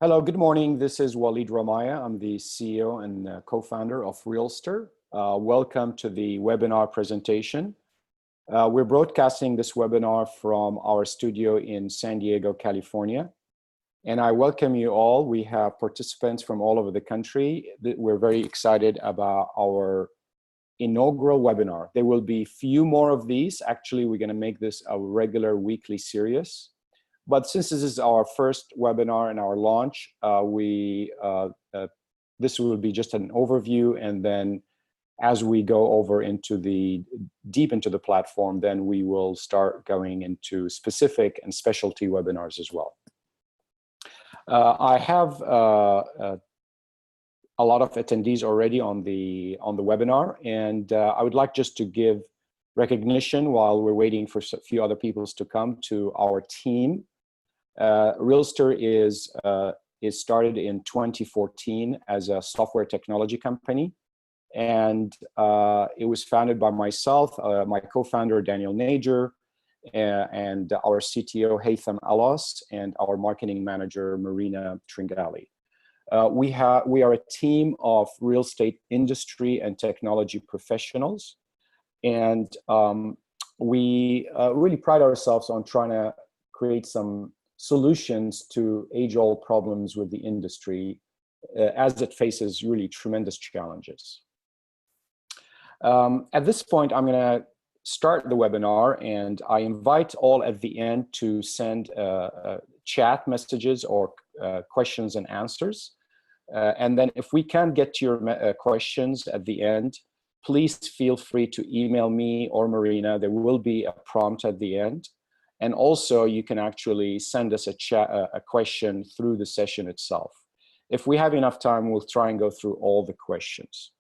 Hello, good morning. This is Walid Romaya. I'm the CEO and co-founder of RealStir. Welcome to the webinar presentation. We're broadcasting this webinar from our studio in San Diego, California. And I welcome you all. We have participants from all over the country. We're very excited about our inaugural webinar. There will be few more of these. Actually, we're going to make this a regular weekly series. But since this is our first webinar and our launch, this will be just an overview, and then as we go over into deep into the platform, then we will start going into specific and specialty webinars as well. I have a lot of attendees already on the webinar, and I would like just to give recognition while we're waiting for a few other people to come to our team. RealStir is started in 2014 as a software technology company, and it was founded by myself, my co-founder Daniel Najer, and our CTO Haytham Alas, and our marketing manager Marina Tringali. We are a team of real estate industry and technology professionals, and we really pride ourselves on trying to create some solutions to age-old problems with the industry as it faces really tremendous challenges. At this point, I'm going to start the webinar, and I invite all at the end to send chat messages or questions and answers. And then if we can't get to your questions at the end, please feel free to email me or Marina. There will be a prompt at the end. And also, you can actually send us a question through the session itself. If we have enough time, we'll try and go through all the questions.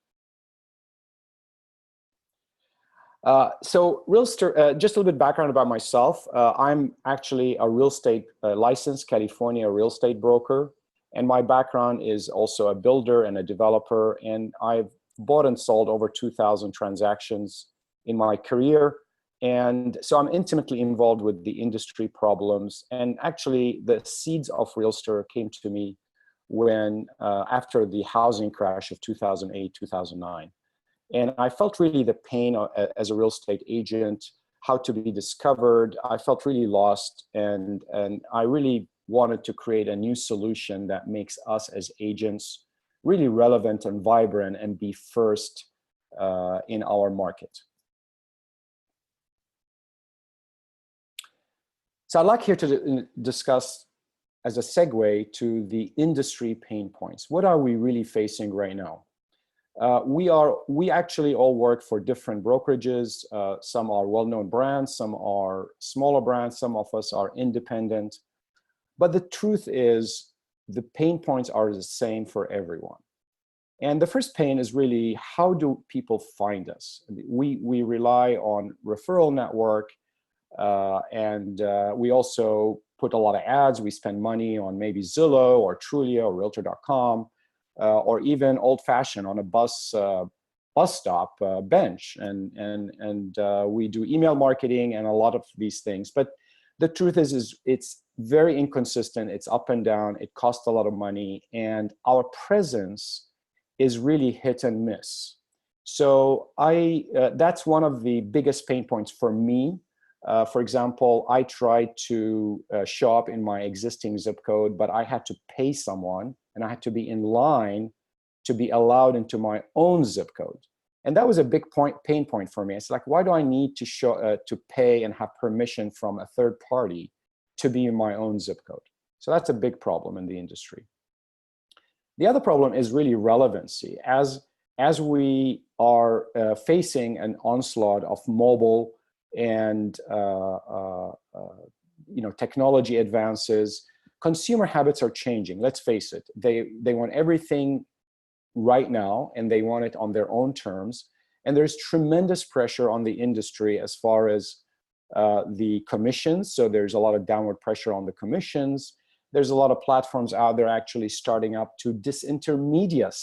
So RealStir, just a little bit background about myself. I'm actually a real estate licensed California real estate broker. And my background is also a builder and a developer. And I've bought and sold over 2,000 transactions in my career. And so I'm intimately involved with the industry problems. And actually, the seeds of RealStir came to me when, after the housing crash of 2008, 2009. And I felt really the pain as a real estate agent, how to be discovered. I felt really lost. And I really wanted to create a new solution that makes us as agents really relevant and vibrant and be first in our market. So I'd like here to discuss, as a segue to the industry pain points. What are we really facing right now? We actually all work for different brokerages. Some are well-known brands, some are smaller brands, some of us are independent. But the truth is, the pain points are the same for everyone. And the first pain is really, how do people find us? We rely on referral network. And we also put a lot of ads. We spend money on maybe Zillow or Trulia or realtor.com, or even old-fashioned on a bus stop bench. And we do email marketing and a lot of these things. But the truth is it's very inconsistent. It's up and down. It costs a lot of money. And our presence is really hit and miss. So that's one of the biggest pain points for me. For example, I tried to show up in my existing zip code, but I had to pay someone, and I had to be in line to be allowed into my own zip code. And that was a big pain point for me. It's like, why do I need to pay and have permission from a third party to be in my own zip code? So that's a big problem in the industry. The other problem is really relevancy. As we are facing an onslaught of mobile and technology advances, consumer habits are changing. Let's face it. They want everything right now, and they want it on their own terms. And there's tremendous pressure on the industry as far as the commissions. So there's a lot of downward pressure on the commissions. There's a lot of platforms out there actually starting up to disintermediate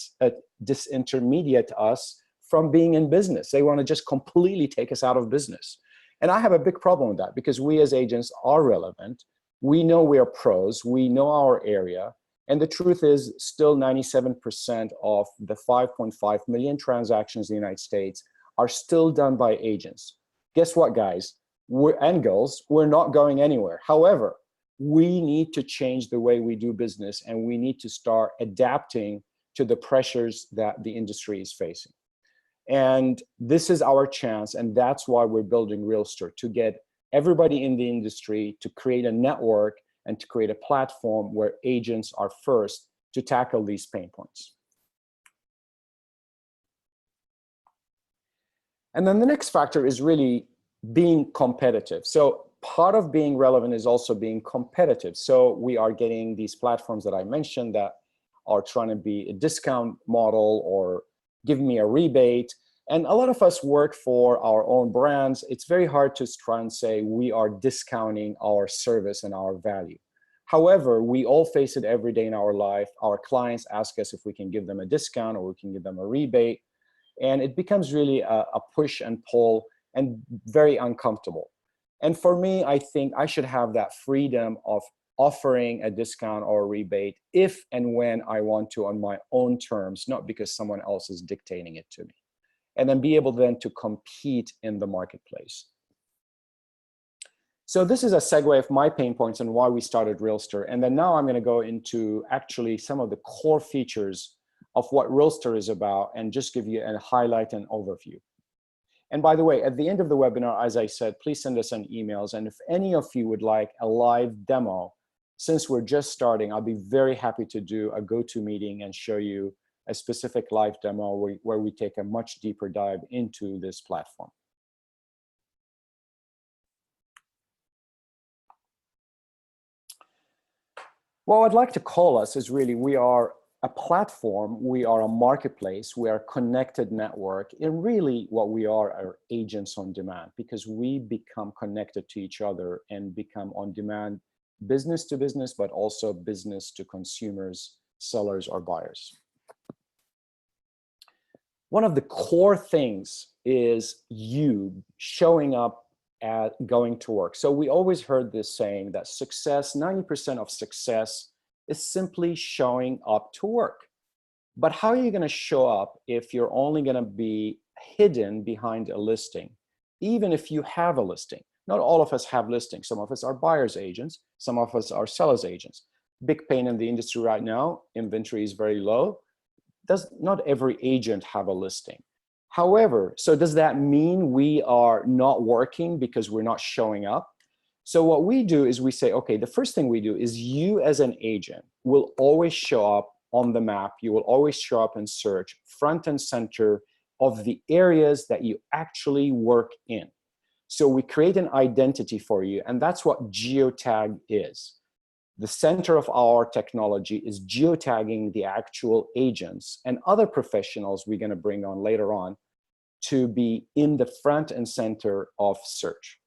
us from being in business. They want to just completely take us out of business. And I have a big problem with that, because we as agents are relevant. We know we are pros. We know our area. And the truth is, still 97% of the 5.5 million transactions in the United States are still done by agents. Guess what, guys and girls? We're not going anywhere. However, we need to change the way we do business, and we need to start adapting to the pressures that the industry is facing. And this is our chance, and that's why we're building RealStir, to get everybody in the industry to create a network and to create a platform where agents are first to tackle these pain points. And then the next factor is really being competitive. So part of being relevant is also being competitive. So we are getting these platforms that I mentioned that are trying to be a discount model or give me a rebate. And a lot of us work for our own brands. It's very hard to try and say we are discounting our service and our value. However, we all face it every day in our life. Our clients ask us if we can give them a discount or we can give them a rebate. And it becomes really a push and pull and very uncomfortable. And for me, I think I should have that freedom of offering a discount or a rebate if and when I want to on my own terms, not because someone else is dictating it to me. And then be able then to compete in the marketplace. So this is a segue of my pain points and why we started RealStir. And then now I'm going to go into actually some of the core features of what RealStir is about and just give you a highlight and overview. And by the way, at the end of the webinar, as I said, please send us an emails. And if any of you would like a live demo, since we're just starting, I'll be very happy to do a go-to meeting and show you a specific live demo where we take a much deeper dive into this platform. What I'd like to call us is really, we are a platform, we are a marketplace, we are a connected network, and really what we are agents on demand, because we become connected to each other and become on demand, business to business, but also business to consumers, sellers, or buyers. One of the core things is you showing up at going to work. So we always heard this saying that success, 90% of success is simply showing up to work. But how are you going to show up if you're only going to be hidden behind a listing, even if you have a listing? Not all of us have listings. Some of us are buyer's agents. Some of us are seller's agents. Big pain in the industry right now, inventory is very low. Not every agent have a listing. However, so does that mean we are not working because we're not showing up? So what we do is we say, okay, the first thing we do is you as an agent will always show up on the map. You will always show up in search, front and center of the areas that you actually work in. So we create an identity for you, and that's what geotag is. The center of our technology is geotagging the actual agents and other professionals we're going to bring on later on to be in the front and center of search.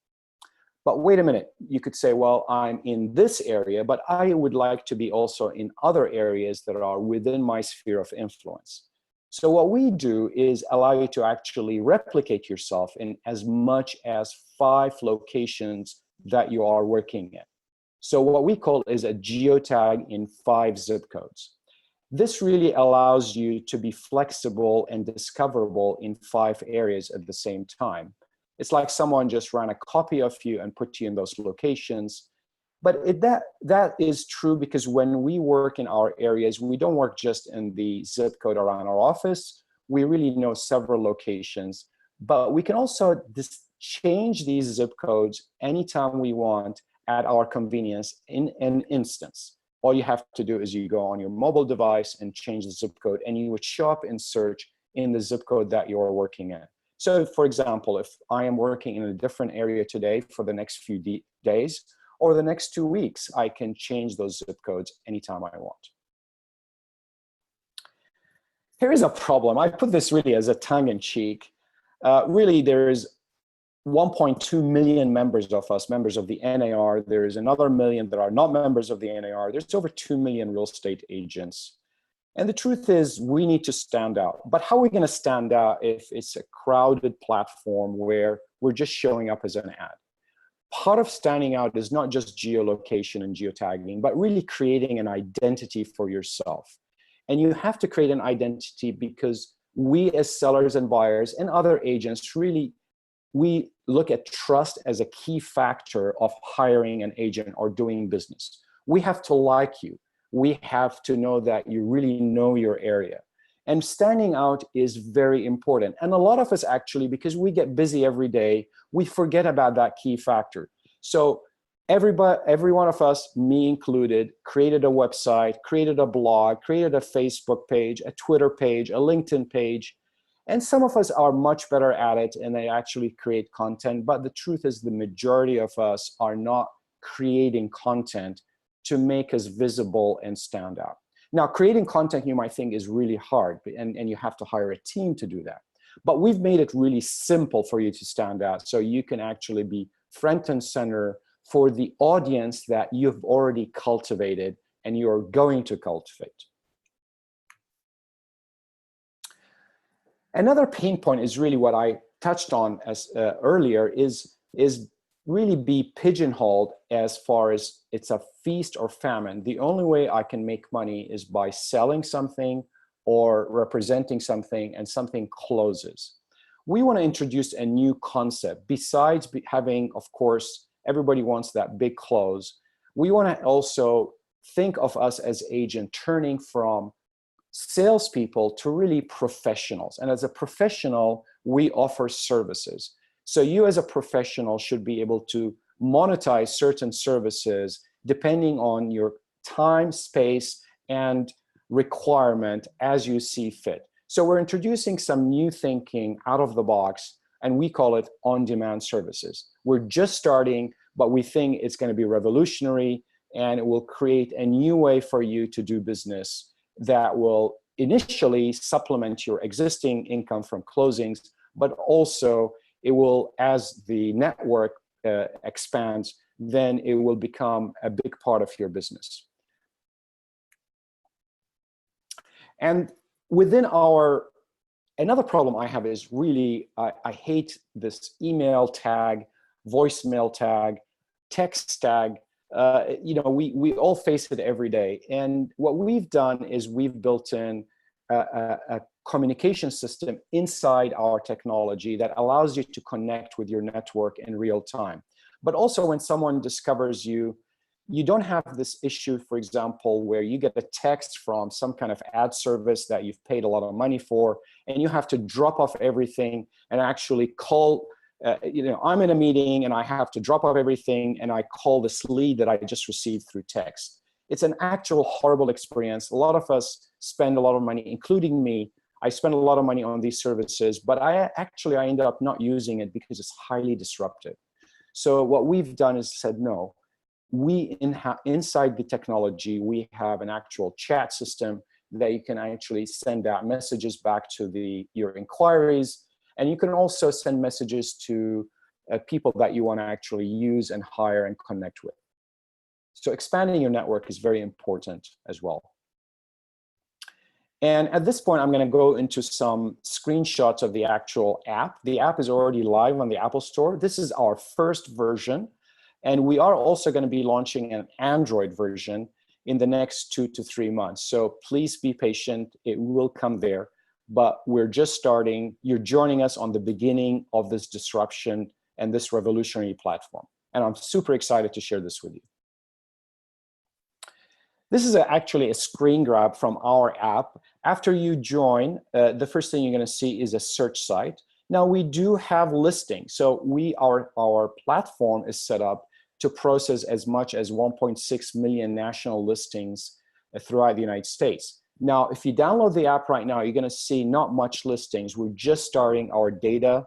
But wait a minute, you could say, well, I'm in this area, but I would like to be also in other areas that are within my sphere of influence. So what we do is allow you to actually replicate yourself in as much as 5 locations that you are working in. So what we call is a geotag in 5 zip codes. This really allows you to be flexible and discoverable in 5 areas at the same time. It's like someone just ran a copy of you and put you in those locations. But that is true because when we work in our areas, we don't work just in the zip code around our office. We really know several locations, but we can also change these zip codes anytime we want at our convenience in an instance. All you have to do is you go on your mobile device and change the zip code, and you would show up in search in the zip code that you're working in. So for example, if I am working in a different area today for the next few days or the next 2 weeks, I can change those zip codes anytime I want. Here is a problem. I put this really as a tongue-in-cheek. Really, there is 1.2 million members of us, members of the NAR. There is another million that are not members of the NAR. There's over 2 million real estate agents. And the truth is, we need to stand out. But how are we going to stand out if it's a crowded platform where we're just showing up as an ad? part of standing out is not just geolocation and geotagging, but really creating an identity for yourself. And you have to create an identity because we as sellers and buyers and other agents really, we look at trust as a key factor of hiring an agent or doing business. We have to like you. We have to know that you really know your area. And standing out is very important. And a lot of us actually, because we get busy every day, we forget about that key factor. So every one of us, me included, created a website, created a blog, created a Facebook page, a Twitter page, a LinkedIn page. And some of us are much better at it and they actually create content. But the truth is the majority of us are not creating content to make us visible and stand out. Now, creating content you might think is really hard and you have to hire a team to do that. But we've made it really simple for you to stand out so you can actually be front and center for the audience that you've already cultivated and you're going to cultivate. Another pain point is really what I touched on as earlier is really be pigeonholed as far as it's a feast or famine. The only way I can make money is by selling something or representing something and something closes. We want to introduce a new concept. Besides having, of course, everybody wants that big close. We want to also think of us as agent turning from salespeople to really professionals. And as a professional, we offer services. So you as a professional should be able to monetize certain services depending on your time, space, and requirement as you see fit. So we're introducing some new thinking out of the box, and we call it on-demand services. We're just starting, but we think it's going to be revolutionary, and it will create a new way for you to do business that will initially supplement your existing income from closings, but also it will, as the network expands, then it will become a big part of your business. And within another problem I have is really, I hate this email tag, voicemail tag, text tag. You know, we all face it every day. And what we've done is we've built in a communication system inside our technology that allows you to connect with your network in real time. But also when someone discovers you, you don't have this issue, for example, where you get a text from some kind of ad service that you've paid a lot of money for, and you have to drop off everything and actually call. You know, I'm in a meeting and I have to drop off everything and I call this lead that I just received through text. It's an actual horrible experience. A lot of us spend a lot of money, including me. I spend a lot of money on these services, but I end up not using it because it's highly disruptive. So what we've done is said, no, inside the technology, we have an actual chat system that you can actually send out messages back to your inquiries. And you can also send messages to people that you want to actually use and hire and connect with. So expanding your network is very important as well. And at this point, I'm going to go into some screenshots of the actual app. The app is already live on the Apple Store. This is our first version. And we are also going to be launching an Android version in the next 2 to 3 months. So please be patient. It will come there. But we're just starting. You're joining us on the beginning of this disruption and this revolutionary platform. And I'm super excited to share this with you. This is actually a screen grab from our app. After you join, the first thing you're going to see is a search site. Now, we do have listings. So our platform is set up to process as much as 1.6 million national listings throughout the United States. Now, if you download the app right now, you're going to see not much listings. We're just starting our data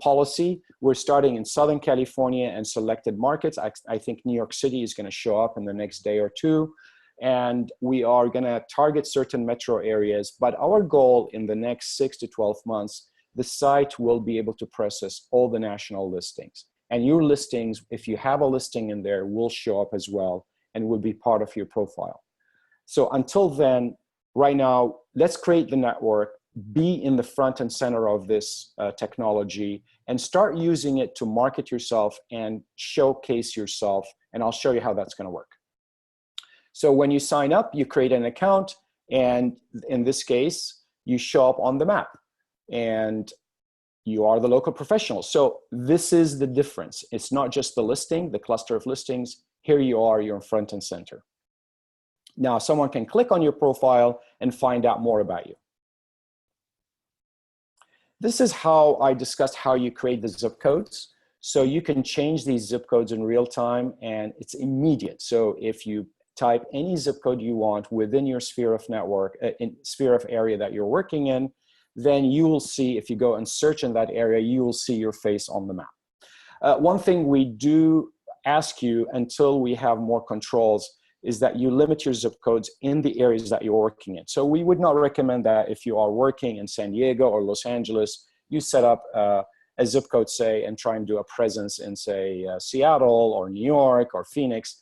policy. We're starting in Southern California and selected markets. I think New York City is going to show up in the next day or two. And we are going to target certain metro areas. But our goal in the next 6 to 12 months, the site will be able to process all the national listings. And your listings, if you have a listing in there, will show up as well and will be part of your profile. So until then, right now, let's create the network. be in the front and center of this technology and start using it to market yourself and showcase yourself. And I'll show you how that's going to work. So when you sign up, you create an account, and in this case, you show up on the map and you are the local professional. So this is the difference. It's not just the listing, the cluster of listings. Here you are, you're in front and center. Now someone can click on your profile and find out more about you. This is how I discussed how you create the zip codes. So you can change these zip codes in real time and it's immediate. So if you type any zip code you want within your sphere of network, sphere of area that you're working in, then you will see, if you go and search in that area, you will see your face on the map. One thing we do ask you until we have more controls is that you limit your zip codes in the areas that you're working in. So we would not recommend that if you are working in San Diego or Los Angeles, you set up a zip code, say, and try and do a presence in, say, Seattle or New York or Phoenix,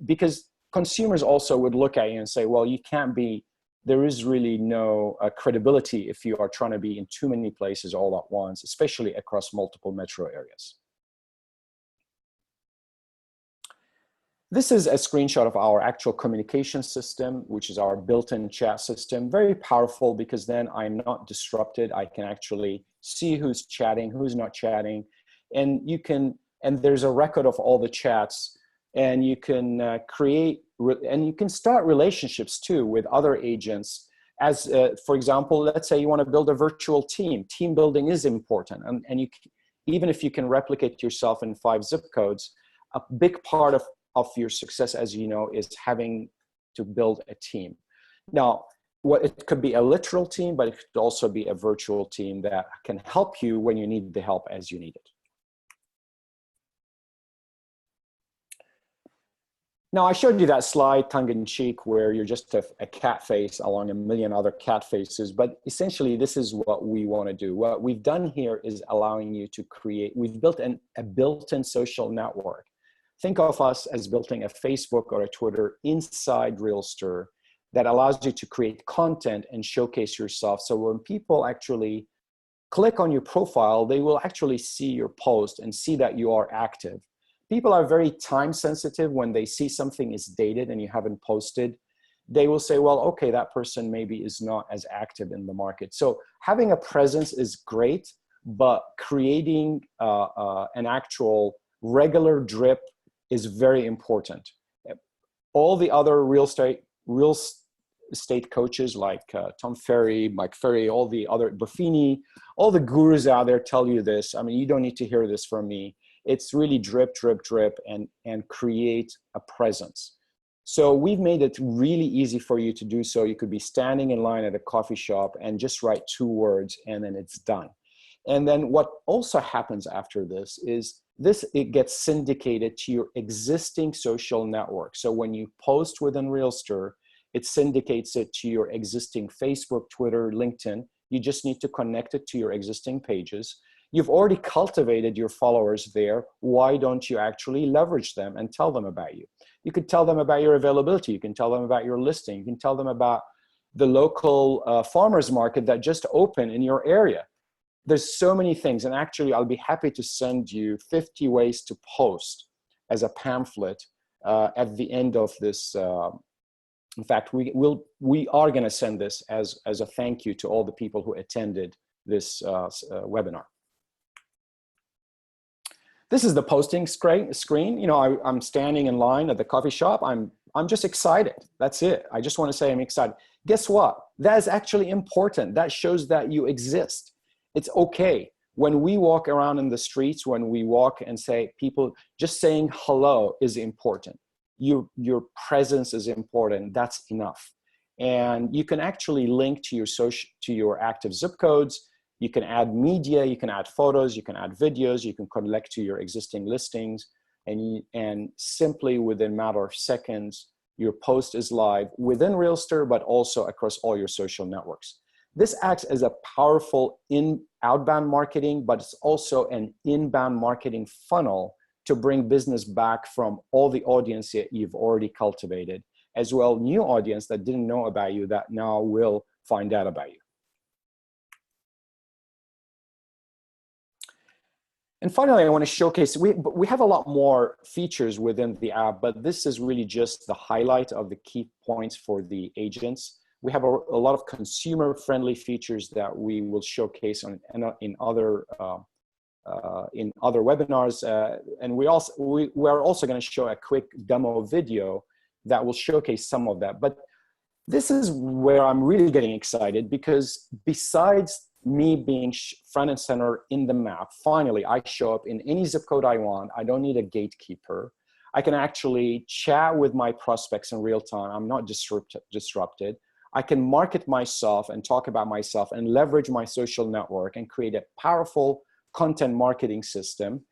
because consumers also would look at you and say, well, you can't be, there is really no credibility if you are trying to be in too many places all at once, especially across multiple metro areas. This is a screenshot of our actual communication system, which is our built-in chat system. Very powerful because then I'm not disrupted. I can actually see who's chatting, who's not chatting. And you can, and there's a record of all the chats, and you can create, and you can start relationships too with other agents. As for example, let's say you want to build a virtual team. Team building is important. And you, even if you can replicate yourself in 5 zip codes, a big part of your success, as you know, is having to build a team. Now, it could be a literal team, but it could also be a virtual team that can help you when you need the help as you need it. Now, I showed you that slide tongue-in-cheek where you're just a cat face along a million other cat faces, but essentially this is what we want to do. What we've done here is allowing you to create, we've built a built-in social network. Think of us as building a Facebook or a Twitter inside RealStir that allows you to create content and showcase yourself. So when people actually click on your profile, they will actually see your post and see that you are active. People are very time sensitive. When they see something is dated and you haven't posted, they will say, well, okay, that person maybe is not as active in the market. So having a presence is great, but creating an actual regular drip is very important. All the other real estate coaches like Tom Ferry, Mike Ferry, all the other, Buffini, all the gurus out there tell you this. I mean, you don't need to hear this from me. It's really drip, drip, drip, and create a presence. So we've made it really easy for you to do so. You could be standing in line at a coffee shop and just write 2 words and then it's done. And then what also happens after this is it gets syndicated to your existing social network. So when you post within RealStir, it syndicates it to your existing Facebook, Twitter, LinkedIn. You just need to connect it to your existing pages. You've already cultivated your followers there. Why don't you actually leverage them and tell them about you? You could tell them about your availability. You can tell them about your listing. You can tell them about the local farmers market that just opened in your area. There's so many things, and actually I'll be happy to send you 50 ways to post as a pamphlet at the end of this. In fact, we are going to send this as a thank you to all the people who attended this webinar. This is the posting screen. You know, I'm standing in line at the coffee shop. I'm just excited. That's it. I just want to say I'm excited. Guess what? That is actually important. That shows that you exist. It's okay. When we walk around in the streets, when we walk and say people, just saying hello is important. Your presence is important. That's enough. And you can actually link to your active zip codes. You can add media, you can add photos, you can add videos, you can connect to your existing listings, and simply within a matter of seconds, your post is live within RealStir, but also across all your social networks. This acts as a powerful outbound marketing, but it's also an inbound marketing funnel to bring business back from all the audience that you've already cultivated, as well new audience that didn't know about you that now will find out about you. And finally, I want to showcase, we have a lot more features within the app, but this is really just the highlight of the key points for the agents. We have a lot of consumer-friendly features that we will showcase in other webinars, and we are also going to show a quick demo video that will showcase some of that. But this is where I'm really getting excited, because besides me being front and center in the map, finally I show up in any zip code I want. I don't need a gatekeeper. I can actually chat with my prospects in real time. I'm not disrupted. I can market myself and talk about myself and leverage my social network and create a powerful content marketing system.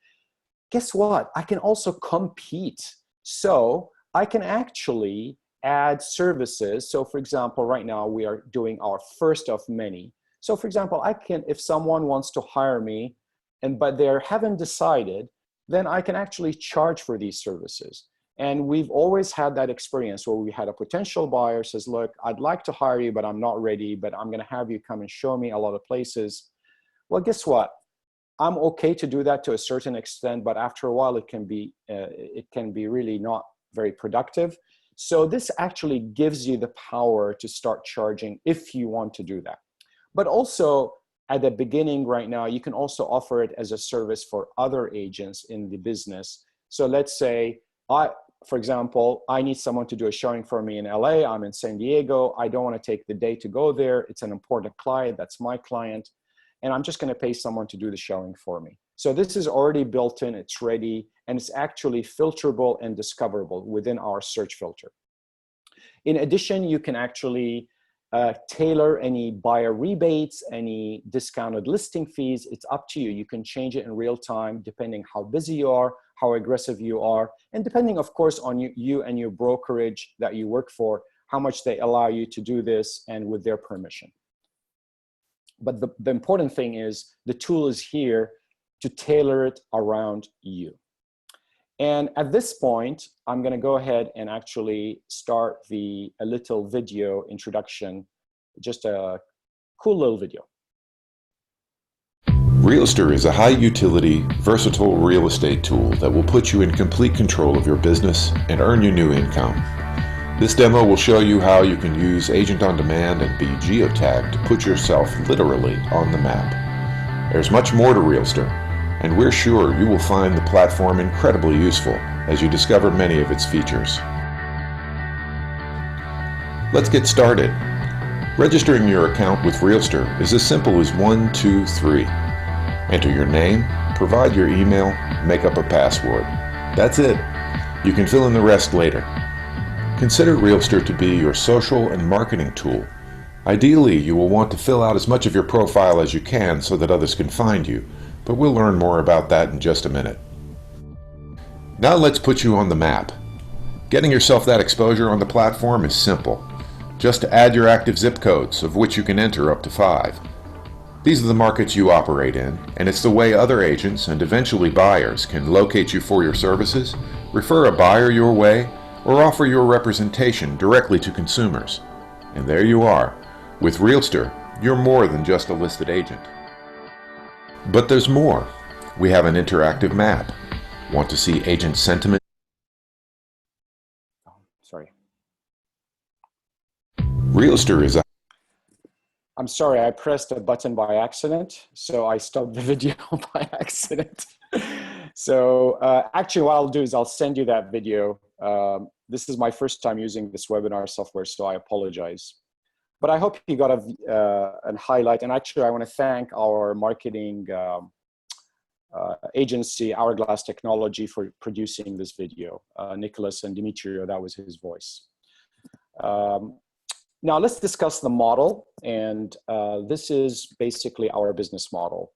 Guess what? I can also compete. So I can actually add services. So for example, right now we are doing our first of many. So for example, if someone wants to hire me, but they haven't decided, then I can actually charge for these services. And we've always had that experience where we had a potential buyer says, look, I'd like to hire you, but I'm not ready, but I'm going to have you come and show me a lot of places. Well, guess what? I'm okay to do that to a certain extent, but after a while it can be really not very productive. So this actually gives you the power to start charging if you want to do that. But also at the beginning right now, you can also offer it as a service for other agents in the business. So let's say, for example, I need someone to do a showing for me in LA. I'm in San Diego. I don't want to take the day to go there. It's an important client. That's my client. And I'm just going to pay someone to do the showing for me. So this is already built in, it's ready, and it's actually filterable and discoverable within our search filter. In addition, you can actually tailor any buyer rebates, any discounted listing fees. It's up to you. You can change it in real time, depending how busy you are, how aggressive you are, and depending, of course, on you and your brokerage that you work for, how much they allow you to do this and with their permission. But the important thing is the tool is here to tailor it around you. And at this point, I'm going to go ahead and actually start a little video introduction, just a cool little video. RealStir is a high-utility, versatile real estate tool that will put you in complete control of your business and earn you new income. This demo will show you how you can use Agent on Demand and be geotagged to put yourself literally on the map. There's much more to RealStir, and we're sure you will find the platform incredibly useful as you discover many of its features. Let's get started. Registering your account with RealStir is as simple as 1, 2, 3. Enter your name, provide your email, make up a password. That's it. You can fill in the rest later. Consider RealStir to be your social and marketing tool. Ideally, you will want to fill out as much of your profile as you can so that others can find you, but we'll learn more about that in just a minute. Now let's put you on the map. Getting yourself that exposure on the platform is simple. Just add your active zip codes, of which you can enter up to 5. These are the markets you operate in, and it's the way other agents and eventually buyers can locate you for your services, refer a buyer your way, or offer your representation directly to consumers. And there you are. With RealStir, you're more than just a listed agent. But there's more. We have an interactive map. Want to see agent sentiment? Oh, sorry. RealStir is a... I'm sorry, I pressed a button by accident, so I stopped the video by accident. So actually what I'll do is I'll send you that video. This is my first time using this webinar software, so I apologize. But I hope you got a highlight. And actually, I want to thank our marketing agency, Hourglass Technology, for producing this video. Nicholas and Demetrio, that was his voice. Now let's discuss the model. And this is basically our business model.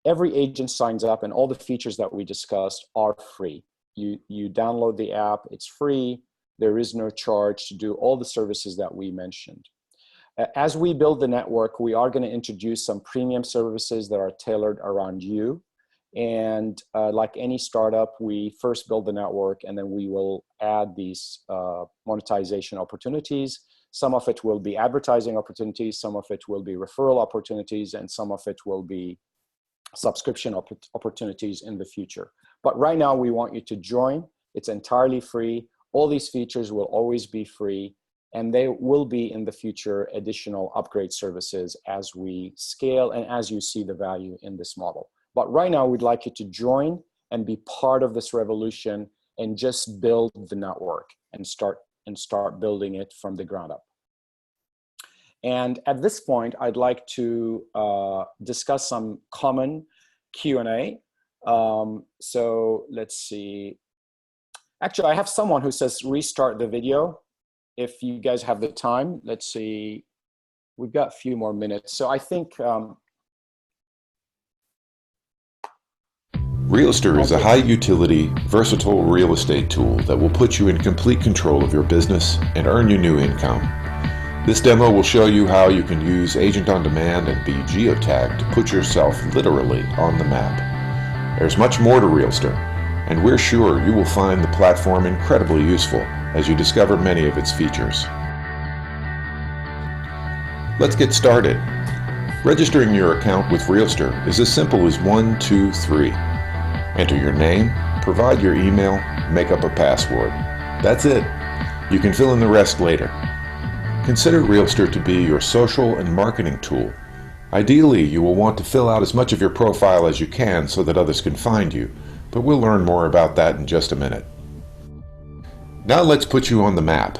Every agent signs up and all the features that we discussed are free. You download the app, it's free. There is no charge to do all the services that we mentioned. As we build the network, we are going to introduce some premium services that are tailored around you. And like any startup, we first build the network and then we will add these monetization opportunities. Some of it will be advertising opportunities, some of it will be referral opportunities, and some of it will be subscription opportunities in the future. But right now we want you to join. It's entirely free. All these features will always be free, and they will be in the future additional upgrade services as we scale and as you see the value in this model. But right now we'd like you to join and be part of this revolution and just build the network and start building it from the ground up. And at this point, I'd like to discuss some common Q&A. So let's see. Actually, I have someone who says restart the video. If you guys have the time, let's see. We've got a few more minutes. So I think RealStir is a high-utility, versatile real estate tool that will put you in complete control of your business and earn you new income. This demo will show you how you can use Agent on Demand and be geotagged to put yourself literally on the map. There's much more to RealStir, and we're sure you will find the platform incredibly useful as you discover many of its features. Let's get started. Registering your account with RealStir is as simple as 1, 2, 3. Enter your name, provide your email, make up a password. That's it. You can fill in the rest later. Consider RealStir to be your social and marketing tool. Ideally, you will want to fill out as much of your profile as you can so that others can find you, but we'll learn more about that in just a minute. Now let's put you on the map.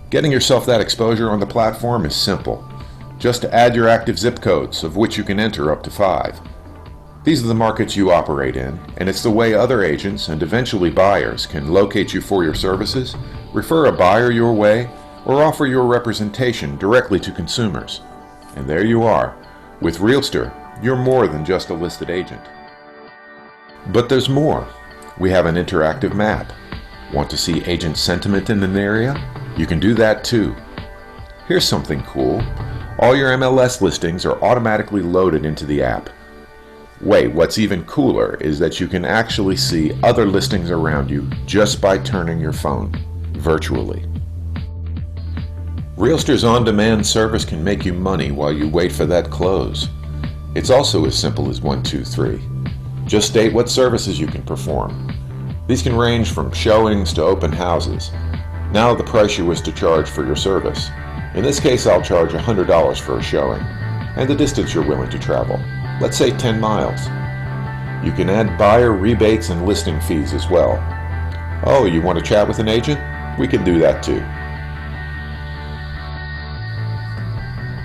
Getting yourself that exposure on the platform is simple. Just add your active zip codes, of which you can enter up to 5. These are the markets you operate in, and it's the way other agents and eventually buyers can locate you for your services, refer a buyer your way, or offer your representation directly to consumers. And there you are. With RealStir, you're more than just a listed agent. But there's more. We have an interactive map. Want to see agent sentiment in an area? You can do that too. Here's something cool. All your MLS listings are automatically loaded into the app. Wait, what's even cooler is that you can actually see other listings around you just by turning your phone, virtually. RealStir's on-demand service can make you money while you wait for that close. It's also as simple as 1, 2, 3. Just state what services you can perform. These can range from showings to open houses. Now the price you wish to charge for your service. In this case, I'll charge $100 for a showing, and the distance you're willing to travel. Let's say 10 miles. You can add buyer rebates and listing fees as well. Oh, you want to chat with an agent? We can do that too.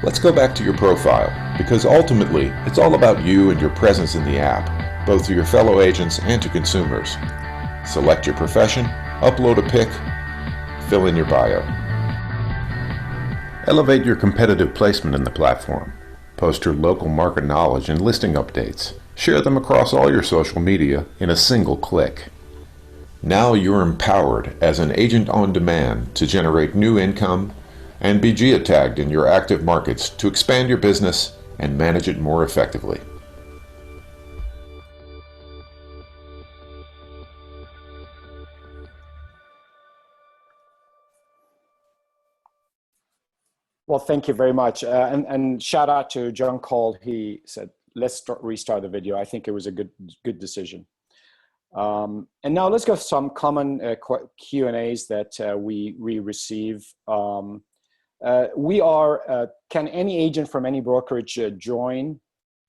Let's go back to your profile, because ultimately, it's all about you and your presence in the app, both to your fellow agents and to consumers. Select your profession, upload a pic, fill in your bio. Elevate your competitive placement in the platform. Post your local market knowledge and listing updates. Share them across all your social media in a single click. Now you're empowered as an agent on demand to generate new income and be geotagged in your active markets to expand your business and manage it more effectively. Well, thank you very much. And shout out to John Cole. He said, let's restart the video. I think it was a good decision. And now let's go to some common Q&As that we receive. Can any agent from any brokerage join?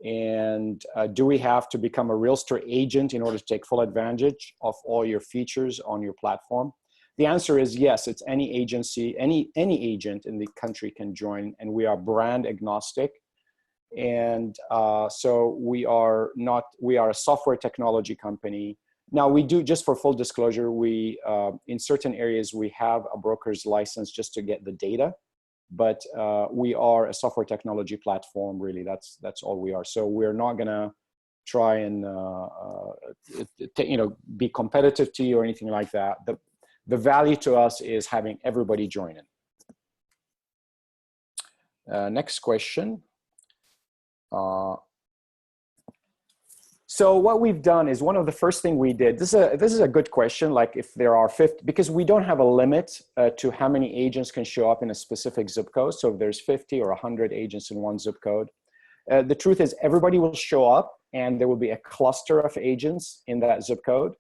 And do we have to become a RealStir agent in order to take full advantage of all your features on your platform? The answer is yes. It's any agency, any agent in the country can join, and we are brand agnostic. And so we are a software technology company. Now we do, just for full disclosure, we in certain areas we have a broker's license just to get the data, but we are a software technology platform. Really, that's all we are. So we're not gonna try and be competitive to you or anything like that. The value to us is having everybody join in. Next question. So what we've done is, one of the first thing we did, this is a good question, like if there are 50, because we don't have a limit to how many agents can show up in a specific zip code. So if there's 50 or 100 agents in one zip code, the truth is everybody will show up, and there will be a cluster of agents in that zip code.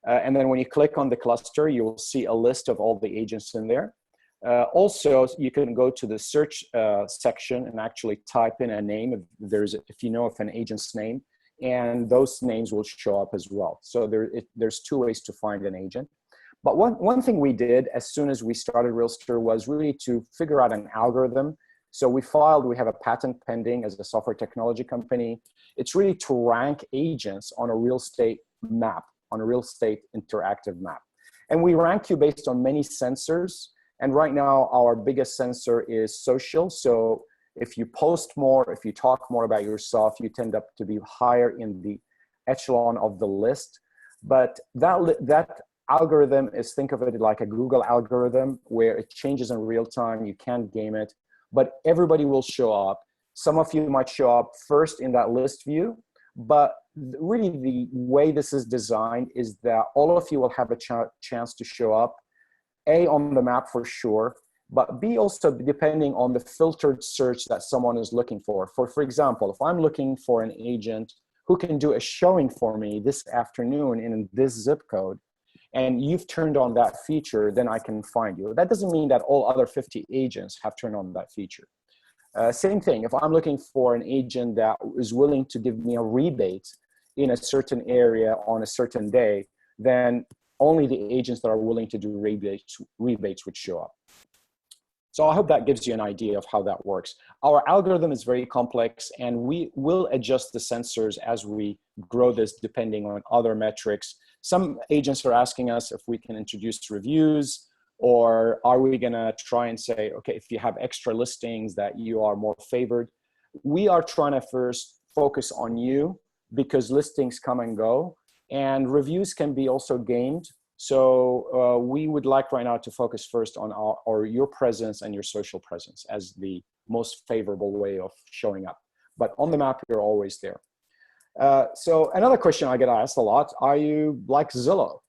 And then when you click on the cluster, you will see a list of all the agents in there. Also, you can go to the search section and actually type in a name if you know of an agent's name, and those names will show up as well. So there's two ways to find an agent. But one thing we did as soon as we started RealStir was really to figure out an algorithm. So we have a patent pending as a software technology company. It's really to rank agents on a real estate map, on a real estate interactive map. And we rank you based on many sensors. And right now, our biggest sensor is social. So if you post more, if you talk more about yourself, you tend up to be higher in the echelon of the list. But that algorithm is, think of it like a Google algorithm where it changes in real time. You can't game it, but everybody will show up. Some of you might show up first in that list view, but really the way this is designed is that all of you will have a chance to show up, A, on the map for sure, but B, also depending on the filtered search that someone is looking for. For example, if I'm looking for an agent who can do a showing for me this afternoon in this zip code, and you've turned on that feature, then I can find you. That doesn't mean that all other 50 agents have turned on that feature. Same thing, if I'm looking for an agent that is willing to give me a rebate in a certain area on a certain day, then only the agents that are willing to do rebates would show up. So I hope that gives you an idea of how that works. Our algorithm is very complex, and we will adjust the sensors as we grow this depending on other metrics. Some agents are asking us if we can introduce reviews, or are we gonna try and say, okay, if you have extra listings that you are more favored. We are trying to first focus on you because listings come and go, and reviews can be also gamed. So we would like right now to focus first on your presence and your social presence as the most favorable way of showing up. But on the map, you're always there. So another question I get asked a lot, are you like Zillow?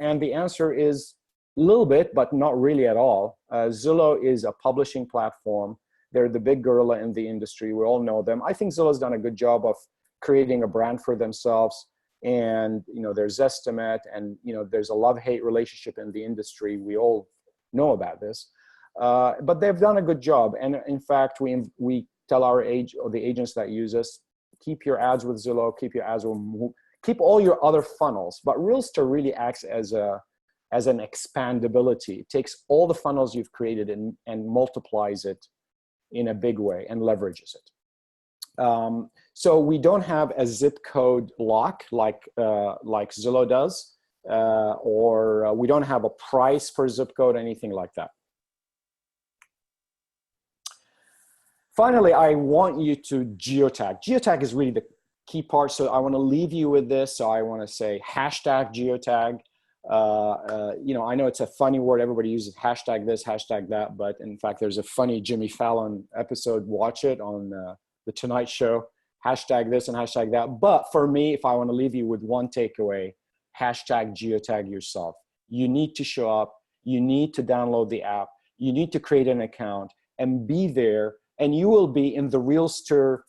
And the answer is a little bit, but not really at all. Zillow is a publishing platform. They're the big gorilla in the industry. We all know them. I think Zillow's done a good job of creating a brand for themselves. And there's Zestimate, and there's a love-hate relationship in the industry. We all know about this, but they've done a good job. And in fact, we tell the agents that use us, keep your ads with Zillow, keep all your other funnels. But RealStir really acts as an expandability. It takes all the funnels you've created and multiplies it in a big way and leverages it. So we don't have a zip code lock like Zillow does, or we don't have a price per zip code, anything like that. Finally, I want you to geotag. Geotag is really the key part. So I want to leave you with this. So I want to say hashtag geotag. I know it's a funny word. Everybody uses hashtag this, hashtag that. But in fact, there's a funny Jimmy Fallon episode. Watch it on The Tonight Show. Hashtag this and hashtag that. But for me, if I want to leave you with one takeaway, hashtag geotag yourself. You need to show up. You need to download the app. You need to create an account and be there. And you will be in the RealStir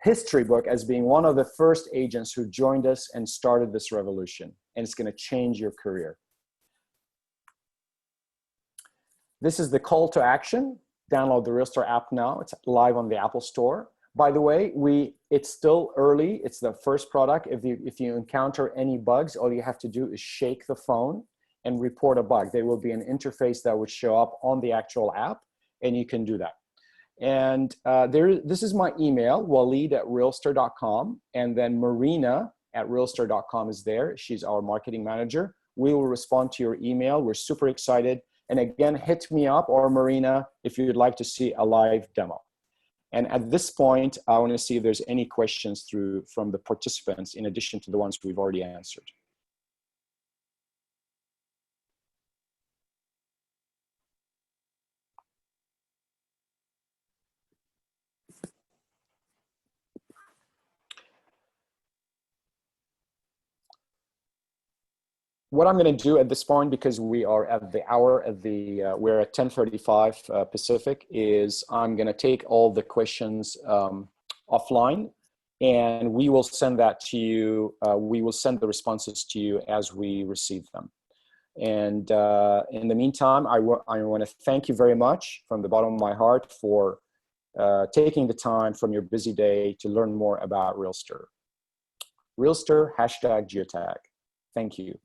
history book as being one of the first agents who joined us and started this revolution. And it's going to change your career. This is the call to action. Download the RealStir app now. It's live on the Apple Store. By the way, it's still early. It's the first product. If you encounter any bugs, all you have to do is shake the phone and report a bug. There will be an interface that would show up on the actual app, and you can do that. And this is my email, walid@realstir.com, and then marina@realstir.com is there. She's our marketing manager. We will respond to your email. We're super excited. And again, hit me up or Marina if you'd like to see a live demo. And at this point, I want to see if there's any questions from the participants in addition to the ones we've already answered. What I'm going to do at this point, because we are at the hour we're at 10:35 Pacific, is I'm going to take all the questions offline, and we will send that to you. We will send the responses to you as we receive them. And in the meantime, I want to thank you very much from the bottom of my heart for taking the time from your busy day to learn more about RealStir. RealStir #Geotag. Thank you.